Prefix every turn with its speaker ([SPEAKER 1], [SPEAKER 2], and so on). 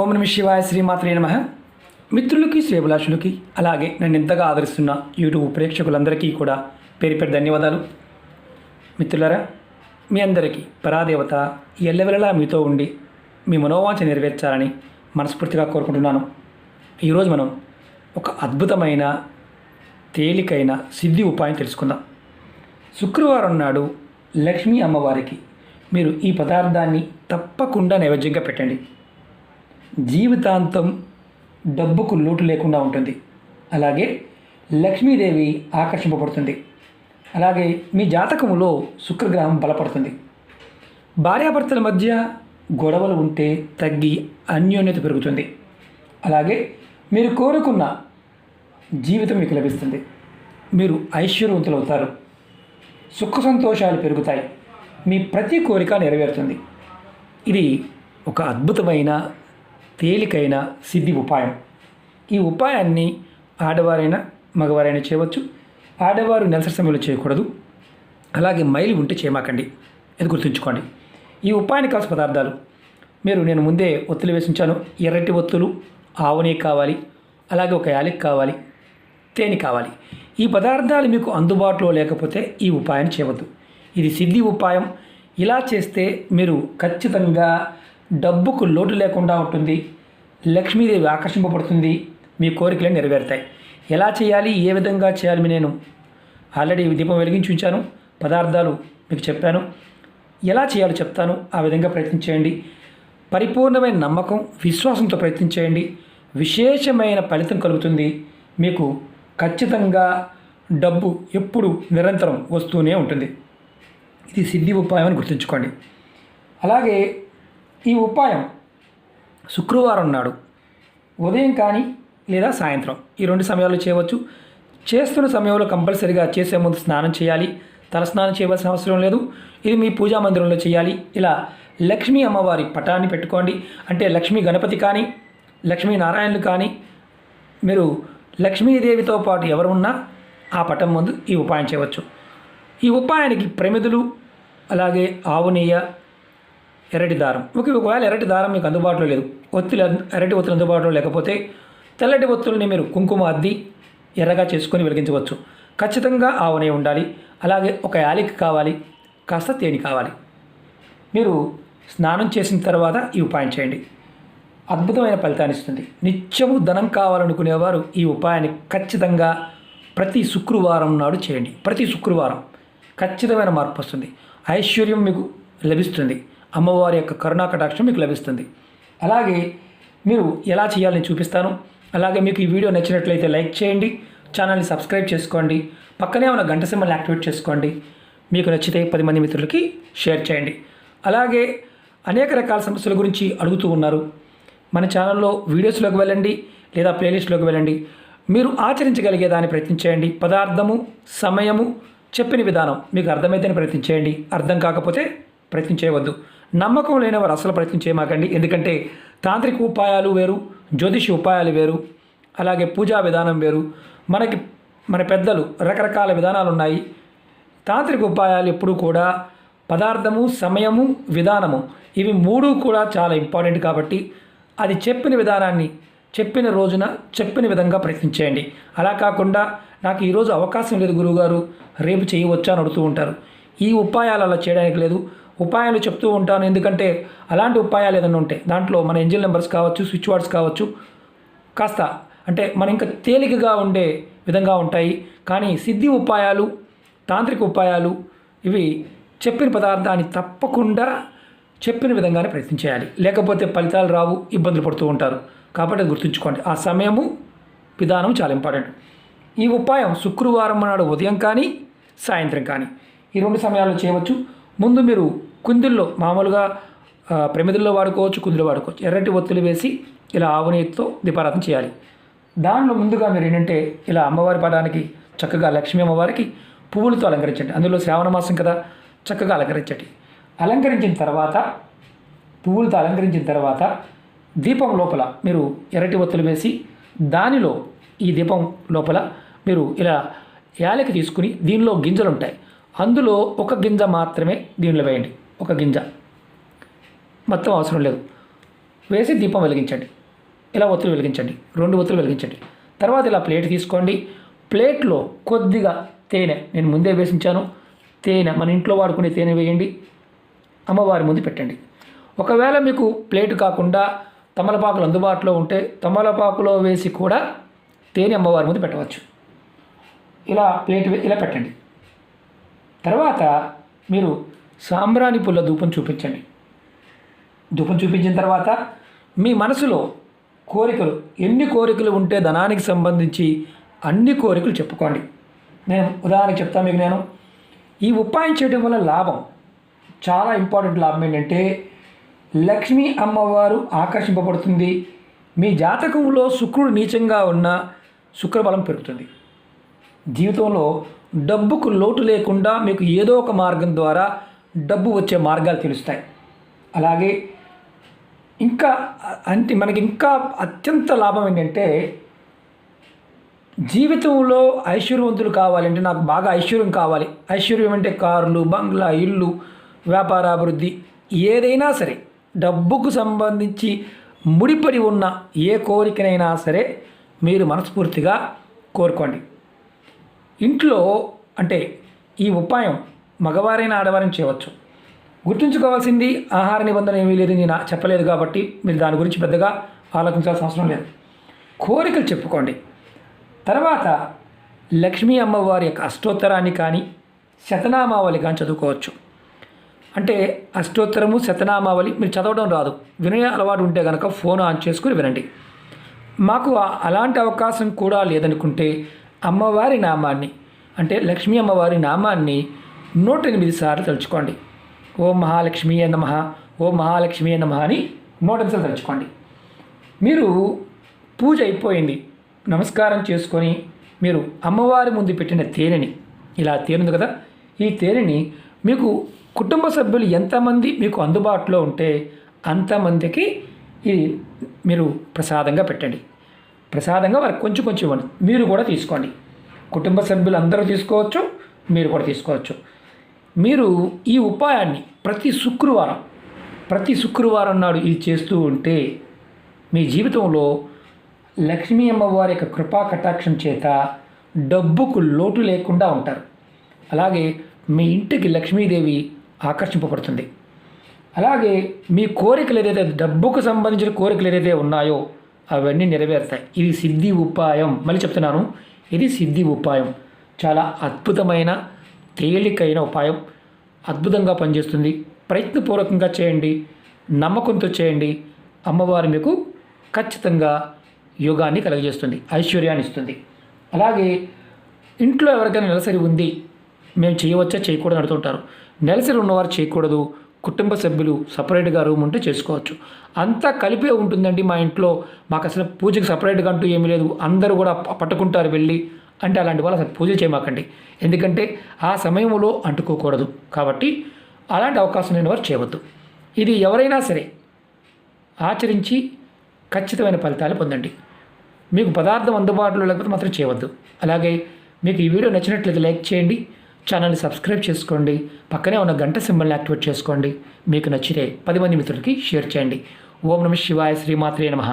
[SPEAKER 1] ఓం నమ శివాయ శ్రీమాత్రే నమః. మిత్రులకి శ్రేభిలాషులకి అలాగే నన్ను ఎంతగా ఆదరిస్తున్న యూట్యూబ్ ప్రేక్షకులందరికీ కూడా పేరు పేరు ధన్యవాదాలు. మిత్రులారా, మీ అందరికీ పరాదేవత ఎల్లవెల్లలా మీతో ఉండి మీ మనోవాంఛ నెరవేర్చాలని మనస్ఫూర్తిగా కోరుకుంటున్నాను. ఈరోజు మనం ఒక అద్భుతమైన తేలికైన సిద్ధి ఉపాయం తెలుసుకుందాం. శుక్రవారం నాడు లక్ష్మీ అమ్మవారికి మీరు ఈ పదార్థాన్ని తప్పకుండా నైవేద్యంగా పెట్టండి. జీవితాంతం డబ్బుకు లోటు లేకుండా ఉంటుంది. అలాగే లక్ష్మీదేవి ఆకర్షింపబడుతుంది. అలాగే మీ జాతకములో శుక్రగ్రహం బలపడుతుంది. భార్యాభర్తల మధ్య గొడవలు ఉంటే తగ్గి అన్యోన్యత పెరుగుతుంది. అలాగే మీరు కోరుకున్న జీవితం మీకు లభిస్తుంది. మీరు ఐశ్వర్యవంతులవుతారు. సుఖ సంతోషాలు పెరుగుతాయి. మీ ప్రతి కోరిక నెరవేరుతుంది. ఇది ఒక అద్భుతమైన తేలికైన సిద్ధి ఉపాయం. ఈ ఉపాయాన్ని ఆడవారైనా మగవారైనా చేయవచ్చు. ఆడవారు నెలసరి సమయంలో చేయకూడదు. అలాగే మైలు ఉంటే చేయమాకండి. ఇది గుర్తుంచుకోండి. ఈ ఉపాయానికి కావాల్సిన పదార్థాలు నేను ముందే ఒత్తులు వేసి ఉంచాను. ఎర్రటి ఒత్తులు, ఆవు నెయ్యి కావాలి. అలాగే ఒక యాలక్ కావాలి, తేనె కావాలి. ఈ పదార్థాలు మీకు అందుబాటులో లేకపోతే ఈ ఉపాయాన్ని చేయవద్దు. ఇది సిద్ధి ఉపాయం. ఇలా చేస్తే మీరు ఖచ్చితంగా డబ్బుకు లోటు లేకుండా ఉంటుంది. లక్ష్మీదేవి ఆకర్షింపబడుతుంది. మీ కోరికలు నెరవేరుతాయి. ఎలా చేయాలి, ఏ విధంగా చేయాలి నేను ఆల్రెడీ దీపం వెలిగించి ఉంచాను. పదార్థాలు మీకు చెప్పాను. ఎలా చేయాలో చెప్తాను. ఆ విధంగా ప్రయత్నించేయండి. పరిపూర్ణమైన నమ్మకం, విశ్వాసంతో ప్రయత్నించేయండి. విశేషమైన ఫలితం కలుగుతుంది. మీకు ఖచ్చితంగా డబ్బు ఎప్పుడు నిరంతరం వస్తూనే ఉంటుంది. ఇది సిద్ధి ఉపాయం అని గుర్తుంచుకోండి. అలాగే ఈ ఉపాయం శుక్రవారం నాడు ఉదయం కానీ లేదా సాయంత్రం ఈ రెండు సమయాల్లో చేయవచ్చు. చేస్తున్న సమయంలో కంపల్సరీగా చేసే ముందు స్నానం చేయాలి. తలస్నానం చేయవలసిన అవసరం లేదు. ఇది మీ పూజా మందిరంలో చేయాలి. ఇలా లక్ష్మీ అమ్మవారి పటాన్ని పెట్టుకోండి. అంటే లక్ష్మీ గణపతి కానీ లక్ష్మీ నారాయణులు కానీ మీరు లక్ష్మీదేవితో పాటు ఎవరు ఉన్నా ఆ పటం ముందు ఈ ఉపాయం చేయవచ్చు. ఈ ఉపాయానికి ప్రమిదలు, అలాగే ఆవు నెయ్యి, ఎర్రటి దారం. ఒకవేళ ఎర్రటి దారం మీకు అందుబాటులో లేదు, ఎర్రటి ఒత్తులు అందుబాటులో లేకపోతే తెల్లటి ఒత్తుల్ని మీరు కుంకుమ అద్ది ఎర్రగా చేసుకొని వెలిగించవచ్చు. ఖచ్చితంగా ఆవు నెయ్యి ఉండాలి. అలాగే ఒక యాలక్ కావాలి, కాస్త తేనె కావాలి. మీరు స్నానం చేసిన తర్వాత ఈ ఉపాయం చేయండి. అద్భుతమైన ఫలితాన్ని ఇస్తుంది. నిత్యము ధనం కావాలనుకునేవారు ఈ ఉపాయాన్ని ఖచ్చితంగా ప్రతి శుక్రవారం నాడు చేయండి. ప్రతి శుక్రవారం ఖచ్చితమైన మార్పు వస్తుంది. ఐశ్వర్యం మీకు లభిస్తుంది. అమ్మవారి యొక్క కరుణా కటాక్షం మీకు లభిస్తుంది. అలాగే మీరు ఎలా చేయాలని చూపిస్తాను. అలాగే మీకు ఈ వీడియో నచ్చినట్లయితే లైక్ చేయండి. ఛానల్ని సబ్స్క్రైబ్ చేసుకోండి. పక్కనే ఉన్న గంట సింబల్ని యాక్టివేట్ చేసుకోండి. మీకు నచ్చితే 10 మంది మిత్రులకి షేర్ చేయండి. అలాగే అనేక రకాల సమస్యల గురించి అడుగుతూ ఉన్నారు. మన ఛానల్లో వీడియోస్లోకి వెళ్ళండి లేదా ప్లేలిస్ట్లోకి వెళ్ళండి. మీరు ఆచరించగలిగే దాన్ని ప్రయత్నించేయండి. పదార్థము, సమయము, చెప్పిన విధానం మీకు అర్థమైతేనే ప్రయత్నించేయండి. అర్థం కాకపోతే ప్రయత్నించేయవద్దు. నమ్మకం లేని వారు అసలు ప్రయత్నించేయమాకండి. ఎందుకంటే తాంత్రిక ఉపాయాలు వేరు, జ్యోతిష ఉపాయాలు వేరు, అలాగే పూజా విధానం వేరు. మన పెద్దలు రకరకాల విధానాలు ఉన్నాయి. తాంత్రిక ఉపాయాలు ఎప్పుడు కూడా పదార్థము, సమయము, విధానము ఇవి మూడు కూడా చాలా ఇంపార్టెంట్. కాబట్టి అది చెప్పిన విధానాన్ని చెప్పిన రోజున చెప్పిన విధంగా ప్రయత్నించేయండి. అలా కాకుండా నాకు ఈరోజు అవకాశం లేదు గురువుగారు, రేపు చేయవచ్చా అని అడుగుతూ ఉంటారు. ఈ ఉపాయాలు అలా చేయడానికి లేదు. ఉపాయాలు చెప్తూ ఉంటాను. ఎందుకంటే అలాంటి ఉపాయాలు ఏదైనా ఉంటే దాంట్లో మన ఏంజెల్ నెంబర్స్ కావచ్చు, స్విచ్ వర్డ్స్ కావచ్చు, కాస్త అంటే మన ఇంకా తేలికగా ఉండే విధంగా ఉంటాయి. కానీ సిద్ధి ఉపాయాలు, తాంత్రిక ఉపాయాలు ఇవి చెప్పిన పదార్థాన్ని తప్పకుండా చెప్పిన విధంగానే ప్రయత్నించేయాలి. లేకపోతే ఫలితాలు రావు, ఇబ్బందులు పడుతూ ఉంటారు. కాబట్టి అది గుర్తుంచుకోండి. ఆ సమయము, విధానం చాలా ఇంపార్టెంట్. ఈ ఉపాయం శుక్రవారం నాడు ఉదయం కానీ సాయంత్రం కానీ ఈ రెండు సమయాల్లో చేయవచ్చు. ముందు మీరు కుందుల్లో మామూలుగా ప్రమిదల్లో వాడుకోవచ్చు, కుందులో వాడుకోవచ్చు. ఎర్రటి ఒత్తులు వేసి ఇలా ఆవు నెయ్యితో దీపారాధన చేయాలి. దానిలో ముందుగా మీరు ఏంటంటే ఇలా అమ్మవారి పటానికి చక్కగా లక్ష్మీ అమ్మవారికి పువ్వులతో అలంకరించండి. అందులో శ్రావణ మాసం కదా, చక్కగా అలంకరించండి. అలంకరించిన తర్వాత పువ్వులతో అలంకరించిన తర్వాత దీపం లోపల మీరు ఎర్రటి ఒత్తులు వేసి దానిలో ఈ దీపం లోపల మీరు ఇలా యాలకి తీసుకుని దీనిలో గింజలు ఉంటాయి. అందులో ఒక గింజ మాత్రమే దీనిలో వేయండి. ఒక గింజ, మొత్తం అవసరం లేదు. వేసి దీపం వెలిగించండి. ఇలా ఒత్తులు వెలిగించండి, 2 ఒత్తులు వెలిగించండి. తర్వాత ఇలా ప్లేట్ తీసుకోండి. ప్లేట్లో కొద్దిగా తేనె, నేను ముందే వేసించాను, తేనె మన ఇంట్లో వాడుకునే తేనె వేయండి, అమ్మవారి ముందు పెట్టండి. ఒకవేళ మీకు ప్లేట్ కాకుండా తమలపాకులు అందుబాటులో ఉంటే తమలపాకులో వేసి కూడా తేనె అమ్మవారి ముందు పెట్టవచ్చు. ఇలా ప్లేట్ ఇలా పెట్టండి. తర్వాత మీరు సాంబ్రాణి పుల్ల ధూపం చూపించండి. ధూపం చూపించిన తర్వాత మీ మనసులో కోరికలు, ఎన్ని కోరికలు ఉంటే ధనానికి సంబంధించి అన్ని కోరికలు చెప్పుకోండి. నేను ఉదాహరణకు చెప్తాను మీకు. నేను ఈ ఉపాయం చేయడం వల్ల లాభం, చాలా ఇంపార్టెంట్ లాభం ఏంటంటే లక్ష్మీ అమ్మవారు ఆకర్షింపబడుతుంది. మీ జాతకంలో శుక్రుడు నీచంగా ఉన్న శుక్రబలం పెరుగుతుంది. జీవితంలో డబ్బుకు లోటు లేకుండా మీకు ఏదో ఒక మార్గం ద్వారా డబ్బు వచ్చే మార్గాలు తెలుస్తాయి. అలాగే మనకి ఇంకా అత్యంత లాభం ఏంటంటే జీవితంలో ఐశ్వర్యవంతులు కావాలంటే నాకు బాగా ఐశ్వర్యం కావాలి. ఐశ్వర్యం అంటే కార్లు, బంగ్లా, ఇల్లు, వ్యాపారాభివృద్ధి, ఏదైనా సరే డబ్బుకు సంబంధించి ముడిపడి ఉన్న ఏ కోరికనైనా సరే మీరు మనస్ఫూర్తిగా కోరుకోండి. ఇంట్లో అంటే ఈ ఉపాయం మగవారైన ఆడవారిని చేయవచ్చు. గుర్తుంచుకోవాల్సింది ఆహార నిబంధన ఏమీ లేదు, నేను చెప్పలేదు కాబట్టి మీరు దాని గురించి పెద్దగా ఆలోచించాల్సిన అవసరం లేదు. కోరికలు చెప్పుకోండి. తర్వాత లక్ష్మీ అమ్మవారి యొక్క అష్టోత్తరాన్ని కానీ శతనామావళి కానీ చదువుకోవచ్చు. అంటే అష్టోత్తరము, శతనామావళి మీరు చదవడం రాదు, వినే అలవాటు ఉంటే కనుక ఫోన్ ఆన్ చేసుకుని వినండి. మాకు అలాంటి అవకాశం కూడా లేదనుకుంటే అమ్మవారి నామాన్ని, అంటే లక్ష్మీ అమ్మవారి నామాన్ని 108 సార్లు తలుచుకోండి. ఓం మహాలక్ష్మీ నమః, ఓం మహాలక్ష్మీ నమః అని 108 సార్లు తలుచుకోండి. మీరు పూజ అయిపోయింది, నమస్కారం చేసుకొని మీరు అమ్మవారి ముందు పెట్టిన తేనెని, ఇలా తేనుంది కదా, ఈ తేనెని మీకు కుటుంబ సభ్యులు ఎంతమంది మీకు అందుబాటులో ఉంటే అంతమందికి ఇది మీరు ప్రసాదంగా పెట్టండి. ప్రసాదంగా వారికి కొంచెం కొంచెం ఇవ్వండి. మీరు కూడా తీసుకోండి. కుటుంబ సభ్యులు అందరూ తీసుకోవచ్చు, మీరు కూడా తీసుకోవచ్చు. మీరు ఈ ఉపాయాన్ని ప్రతి శుక్రవారం నాడు ఇది చేస్తూ ఉంటే మీ జీవితంలో లక్ష్మీ అమ్మవారి యొక్క కృపా కటాక్షం చేత డబ్బుకు లోటు లేకుండా ఉంటారు. అలాగే మీ ఇంటికి లక్ష్మీదేవి ఆకర్షింపబడుతుంది. అలాగే మీ కోరికలు ఏదైతే డబ్బుకు సంబంధించిన కోరికలు ఏదైతే ఉన్నాయో అవన్నీ నెరవేరుతాయి. ఇది సిద్ధి ఉపాయం. మళ్ళీ చెప్తున్నాను, ఇది సిద్ధి ఉపాయం. చాలా అద్భుతమైన తేలికైన ఉపాయం, అద్భుతంగా పనిచేస్తుంది. ప్రయత్నపూర్వకంగా చేయండి, నమ్మకంతో చేయండి. అమ్మవారు మీకు ఖచ్చితంగా యోగాన్ని కలుగజేస్తుంది, ఐశ్వర్యాన్ని ఇస్తుంది. అలాగే ఇంట్లో ఎవరికైనా నెలసరి ఉంది, మేము చేయవచ్చా చేయకూడదు అడుగుతుంటారు. నెలసరి ఉన్నవారు చేయకూడదు. కుటుంబ సభ్యులు సపరేట్గా రూమ్ ఉంటే చేసుకోవచ్చు. అంతా కలిపే ఉంటుందండి మా ఇంట్లో, మాకు అసలు పూజకి సపరేట్గా అంటూ ఏమీ లేదు, అందరూ కూడా పట్టుకుంటారు వెళ్ళి అంటే అలాంటి వాళ్ళు అసలు పూజ చేయమాకండి. ఎందుకంటే ఆ సమయంలో అంటుకోకూడదు. కాబట్టి అలాంటి అవకాశం లేని వారు చేయవద్దు. ఇది ఎవరైనా సరే ఆచరించి ఖచ్చితమైన ఫలితాలు పొందండి. మీకు పదార్థం అందుబాటులో లేకపోతే మాత్రం చేయవద్దు. అలాగే మీకు ఈ వీడియో నచ్చినట్లయితే లైక్ చేయండి, ఛానల్ని సబ్స్క్రైబ్ చేసుకోండి, పక్కనే ఉన్న గంట సింబల్ని యాక్టివేట్ చేసుకోండి. మీకు నచ్చితే 10 మంది మిత్రులకి షేర్ చేయండి. ఓం నమః శివాయ, శ్రీమాత్రే నమః.